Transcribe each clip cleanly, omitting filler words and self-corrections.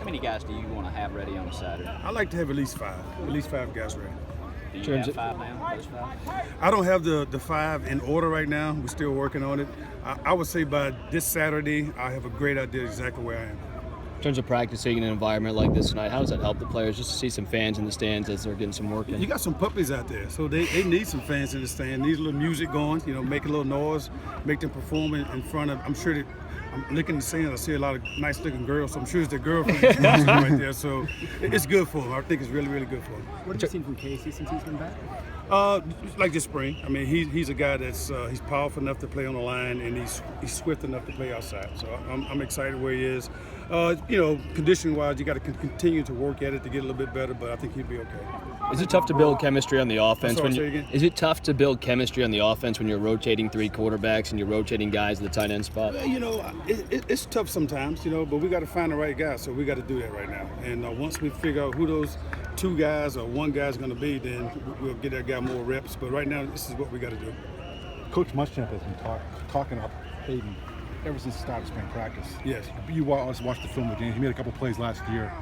many guys do you want to have ready on a Saturday? I like to have at least five guys ready. Do you have 5 now? Those 5? I don't have the 5 in order right now. We're still working on it. I would say by this Saturday, I have a great idea exactly where I am. In terms of practicing in an environment like this tonight, how does that help the players just to see some fans in the stands as they're getting some work in? You got some puppies out there, so they need some fans in the stand. Need a little music going, make a little noise, make them perform in front of. I'm sure that I'm looking in the stands. I see a lot of nice-looking girls, so I'm sure it's their girlfriends right there. So it's good for them. I think it's really, really good for them. What have you seen from Casey since he's been back? Like this spring. I mean, he's a guy that's he's powerful enough to play on the line, and he's swift enough to play outside. So I'm excited where he is. Condition-wise, you got to continue to work at it to get a little bit better, but I think he'll be okay. Is it tough to build chemistry on the offense? Is it tough to build chemistry on the offense when you're rotating 3 quarterbacks and you're rotating guys at the tight end spot? It's tough sometimes, but we got to find the right guy, so we got to do that right now. And once we figure out who those 2 guys or 1 guy is going to be, then we'll get that guy more reps. But right now, this is what we got to do. Coach Muschamp has been talking up Hayden ever since the start of spring practice. Yes. You also watched the film again. He made a couple plays last year.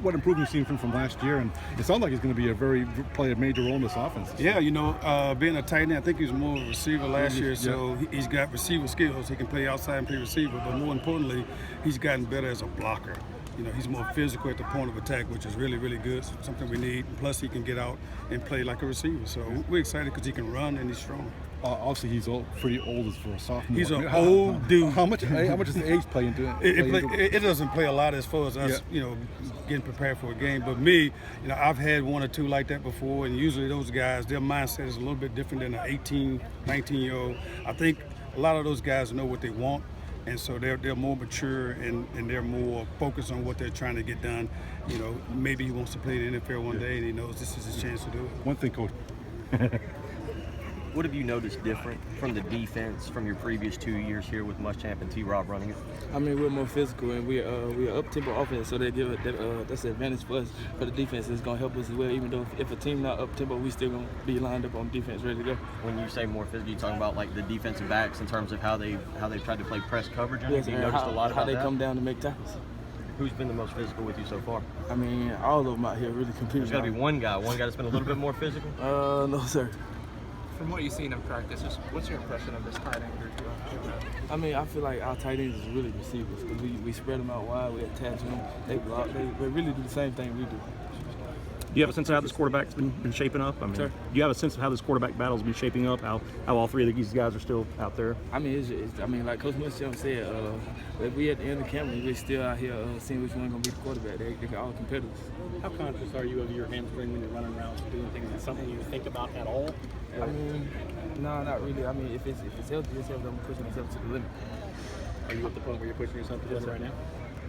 What improvement you seen from last year? And it sounds like he's going to play a major role in this offense. Yeah, being a tight end, I think he was more of a receiver last year, so he's got receiver skills. He can play outside and play receiver, but more importantly, he's gotten better as a blocker. He's more physical at the point of attack, which is really, really good, something we need. Plus, he can get out and play like a receiver. So we're excited because he can run and he's strong. Obviously, he's pretty old for a sophomore. He's an old dude. How much does the age play into it? It doesn't play a lot as far as us, getting prepared for a game. But me, I've had 1 or 2 like that before, and usually those guys, their mindset is a little bit different than an 18, 19-year-old. I think a lot of those guys know what they want, and so they're more mature and they're more focused on what they're trying to get done. Maybe he wants to play in the NFL one day, and he knows this is his chance to do it. One thing, Coach. What have you noticed different from the defense from your previous 2 years here with Muschamp and T-Rob running it? I mean, we're more physical and we're up-tempo offense, so they give that's an advantage for us. For the defense, it's going to help us as well. Even though if a team not up-tempo, we still going to be lined up on defense, ready to go. When you say more physical, you talking about like the defensive backs in terms of how they've tried to play press coverage? Yes, have you noticed a lot about how they that? come down to make tackles. Who's been the most physical with you so far? I mean, all of them out here really competing. There's got to be one guy that's been a little bit more physical? No, sir. From what you've seen in practice, what's your impression of this tight end group? I mean, I feel like our tight ends is really receivers because we spread them out wide, we attach them, they block, they really do the same thing we do. Do you have a sense of how this quarterback's been shaping up? I mean, Sure. Do you have a sense of how this quarterback battle's been shaping up? How all 3 of these guys are still out there? I mean, like Coach Muschamp said, if we at the end of camp, we're still out here seeing which one going to be the quarterback. They're all competitors. How conscious are you of your hamstring when you're running around doing things? Is it something you think about at all? I mean, no, not really. I mean, if it's healthy, I'm pushing myself to the limit. Are you at the point where you're pushing yourself to the limit right now?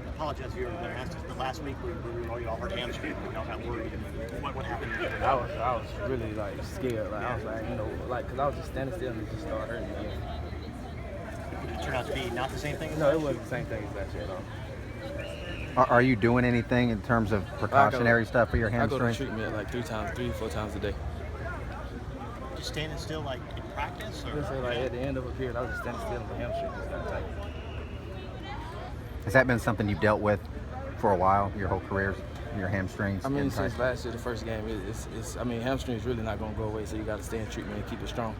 I apologize if you were asked the last week we all heard hamstring. Y'all got worried. What happened? I was really scared. I was because I was just standing still and it just started hurting again. Did it turn out to be not the same thing? No, it wasn't the same thing as last year at all. Are you doing anything in terms of precautionary stuff for your hamstring? I go to treatment like 3 to 4 times a day. Just standing still like in practice? Or? At the end of a period, I was just standing still and the hamstring was kind of tight. Has that been something you've dealt with for a while, your whole career, your hamstrings? I mean, since last year, the first game, hamstring is really not going to go away, so you got to stay in treatment and keep it strong.